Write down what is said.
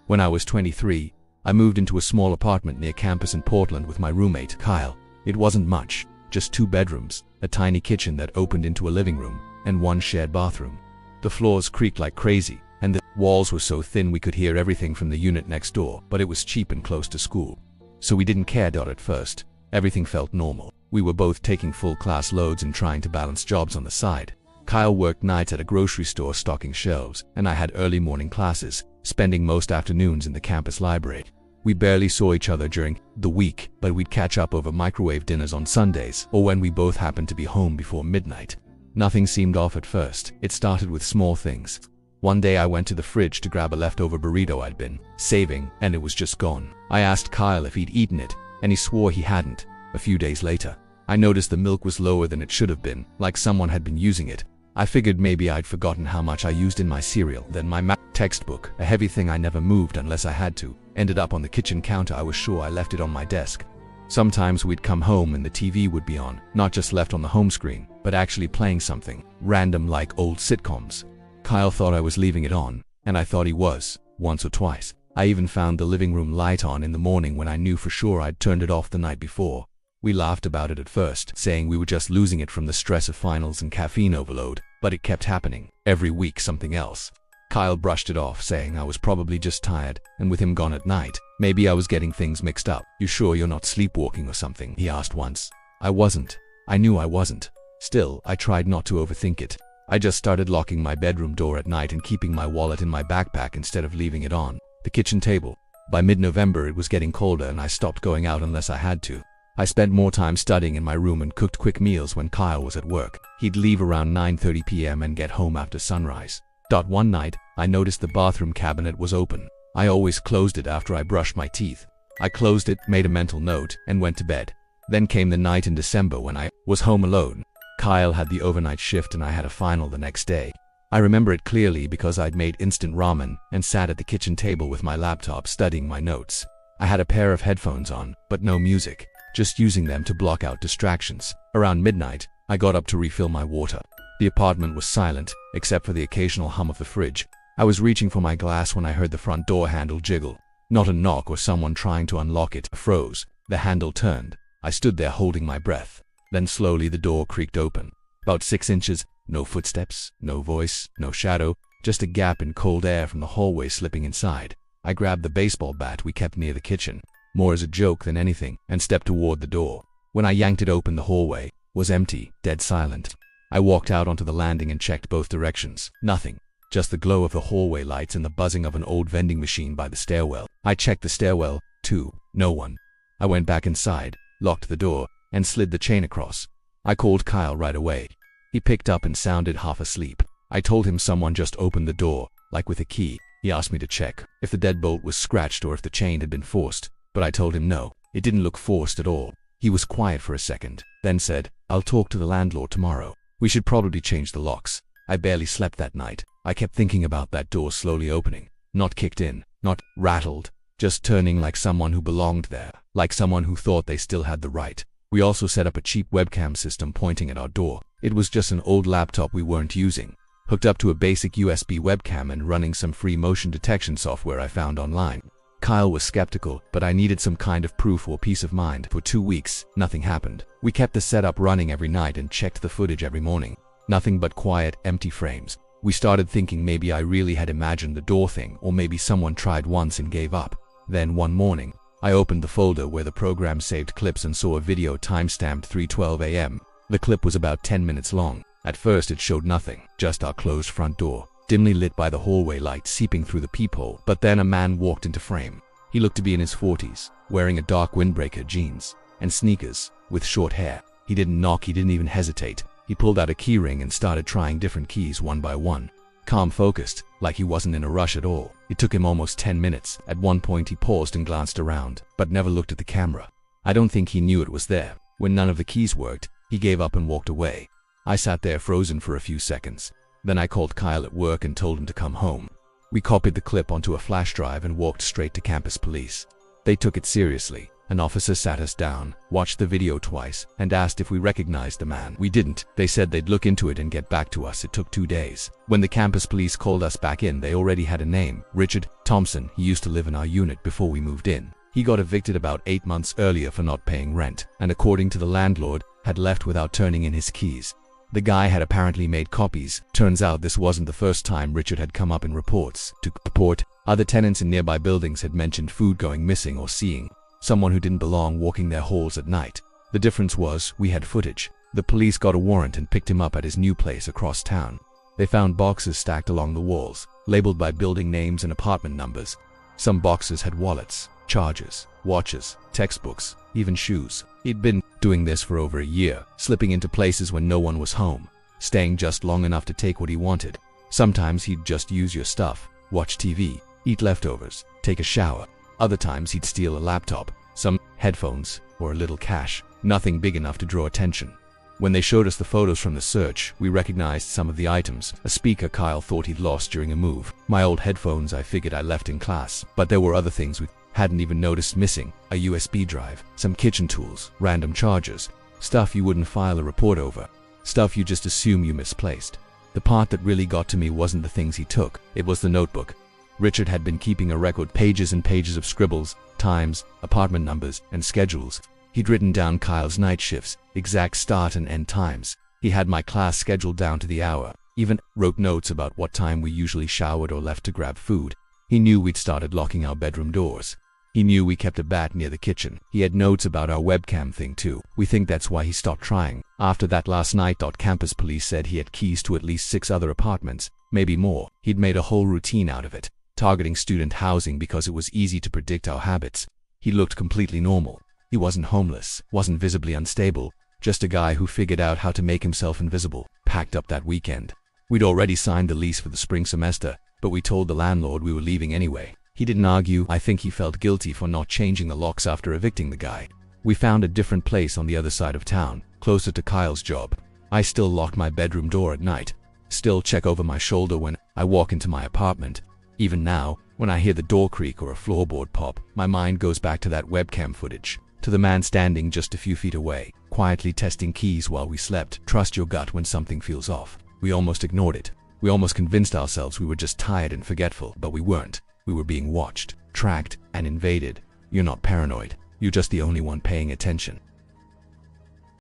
When I was 23, I moved into a small apartment near campus in Portland with my roommate, Kyle. It wasn't much, just 2 bedrooms, a tiny kitchen that opened into a living room, and 1 shared bathroom. The floors creaked like crazy, and the walls were so thin we could hear everything from the unit next door, but it was cheap and close to school. So we didn't care at first. Everything felt normal. We were both taking full class loads and trying to balance jobs on the side. Kyle worked nights at a grocery store stocking shelves, and I had early morning classes, spending most afternoons in the campus library. We barely saw each other during the week, but we'd catch up over microwave dinners on Sundays or when we both happened to be home before midnight. Nothing seemed off at first. It started with small things. One day I went to the fridge to grab a leftover burrito I'd been saving, and it was just gone. I asked Kyle if he'd eaten it, and he swore he hadn't. A few days later, I noticed the milk was lower than it should have been, like someone had been using it. I figured maybe I'd forgotten how much I used in my cereal. Then my math textbook, a heavy thing I never moved unless I had to, ended up on the kitchen counter. I was sure I left it on my desk. Sometimes we'd come home and the TV would be on, not just left on the home screen, but actually playing something random like old sitcoms. Kyle thought I was leaving it on, and I thought he was, once or twice. I even found the living room light on in the morning when I knew for sure I'd turned it off the night before. We laughed about it at first, saying we were just losing it from the stress of finals and caffeine overload, but it kept happening. Every week something else. Kyle brushed it off, saying I was probably just tired, and with him gone at night, maybe I was getting things mixed up. "You sure you're not sleepwalking or something?" he asked once. I wasn't. I knew I wasn't. Still, I tried not to overthink it. I just started locking my bedroom door at night and keeping my wallet in my backpack instead of leaving it on the kitchen table. By mid-November it was getting colder and I stopped going out unless I had to. I spent more time studying in my room and cooked quick meals when Kyle was at work. He'd leave around 9:30 p.m. and get home after sunrise. One night, I noticed the bathroom cabinet was open. I always closed it after I brushed my teeth. I closed it, made a mental note, and went to bed. Then came the night in December when I was home alone. Kyle had the overnight shift and I had a final the next day. I remember it clearly because I'd made instant ramen and sat at the kitchen table with my laptop studying my notes. I had a pair of headphones on, but no music, just using them to block out distractions. Around midnight, I got up to refill my water. The apartment was silent, except for the occasional hum of the fridge. I was reaching for my glass when I heard the front door handle jiggle. Not a knock or someone trying to unlock it. I froze. The handle turned. I stood there holding my breath. Then slowly the door creaked open. About 6 inches, no footsteps, no voice, no shadow, just a gap in cold air from the hallway slipping inside. I grabbed the baseball bat we kept near the kitchen, more as a joke than anything, and stepped toward the door. When I yanked it open, the hallway was empty, dead silent. I walked out onto the landing and checked both directions. Nothing. Just the glow of the hallway lights and the buzzing of an old vending machine by the stairwell. I checked the stairwell, too. No one. I went back inside, locked the door, and slid the chain across. I called Kyle right away. He picked up and sounded half asleep. I told him someone just opened the door, like with a key. He asked me to check if the deadbolt was scratched or if the chain had been forced, but I told him no, it didn't look forced at all. He was quiet for a second, then said, "I'll talk to the landlord tomorrow. We should probably change the locks." I barely slept that night. I kept thinking about that door slowly opening, not kicked in, not rattled, just turning like someone who belonged there, like someone who thought they still had the right. We also set up a cheap webcam system pointing at our door. It was just an old laptop we weren't using, hooked up to a basic USB webcam and running some free motion detection software I found online. Kyle was skeptical, but I needed some kind of proof or peace of mind. For 2 weeks, nothing happened. We kept the setup running every night and checked the footage every morning. Nothing but quiet, empty frames. We started thinking maybe I really had imagined the door thing, or maybe someone tried once and gave up. Then one morning, I opened the folder where the program saved clips and saw a video timestamped 3:12 a.m. The clip was about 10 minutes long. At first it showed nothing, just our closed front door, dimly lit by the hallway light seeping through the peephole. But then a man walked into frame. He looked to be in his 40s, wearing a dark windbreaker, jeans, and sneakers, with short hair. He didn't knock, he didn't even hesitate. He pulled out a keyring and started trying different keys one by one. Calm, focused, like he wasn't in a rush at all. It took him almost 10 minutes. At one point he paused and glanced around, but never looked at the camera. I don't think he knew it was there. When none of the keys worked, he gave up and walked away. I sat there frozen for a few seconds. Then I called Kyle at work and told him to come home. We copied the clip onto a flash drive and walked straight to campus police. They took it seriously. An officer sat us down, watched the video twice, and asked if we recognized the man. We didn't. They said they'd look into it and get back to us. It took 2 days. When the campus police called us back in, they already had a name. Richard Thompson. He used to live in our unit before we moved in. He got evicted about 8 months earlier for not paying rent, and according to the landlord, had left without turning in his keys. The guy had apparently made copies. Turns out this wasn't the first time Richard had come up in reports. To report, other tenants in nearby buildings had mentioned food going missing or seeing someone who didn't belong walking their halls at night. The difference was, we had footage. The police got a warrant and picked him up at his new place across town. They found boxes stacked along the walls, labeled by building names and apartment numbers. Some boxes had wallets, chargers, watches, textbooks, even shoes. He'd been doing this for over a year, slipping into places when no one was home, staying just long enough to take what he wanted. Sometimes he'd just use your stuff, watch TV, eat leftovers, take a shower. Other times he'd steal a laptop, some headphones, or a little cash, nothing big enough to draw attention. When they showed us the photos from the search, we recognized some of the items. A speaker Kyle thought he'd lost during a move. My old headphones I figured I left in class. But there were other things we hadn't even noticed missing. A USB drive, some kitchen tools, random chargers, stuff you wouldn't file a report over, stuff you just assume you misplaced. The part that really got to me wasn't the things he took, it was the notebook. Richard had been keeping a record, pages and pages of scribbles, times, apartment numbers, and schedules. He'd written down Kyle's night shifts, exact start and end times. He had my class scheduled down to the hour, even wrote notes about what time we usually showered or left to grab food. He knew we'd started locking our bedroom doors. He knew we kept a bat near the kitchen. He had notes about our webcam thing too. We think that's why he stopped trying. After that last night, campus police said he had keys to at least 6 other apartments, maybe more. He'd made a whole routine out of it, targeting student housing because it was easy to predict our habits. He looked completely normal. He wasn't homeless, wasn't visibly unstable, just a guy who figured out how to make himself invisible. Packed up that weekend. We'd already signed the lease for the spring semester, but we told the landlord we were leaving anyway. He didn't argue. I think he felt guilty for not changing the locks after evicting the guy. We found a different place on the other side of town, closer to Kyle's job. I still lock my bedroom door at night, still check over my shoulder when I walk into my apartment. Even now, when I hear the door creak or a floorboard pop, my mind goes back to that webcam footage, to the man standing just a few feet away, quietly testing keys while we slept. Trust your gut when something feels off. We almost ignored it. We almost convinced ourselves we were just tired and forgetful, but we weren't. We were being watched, tracked, and invaded. You're not paranoid. You're just the only one paying attention.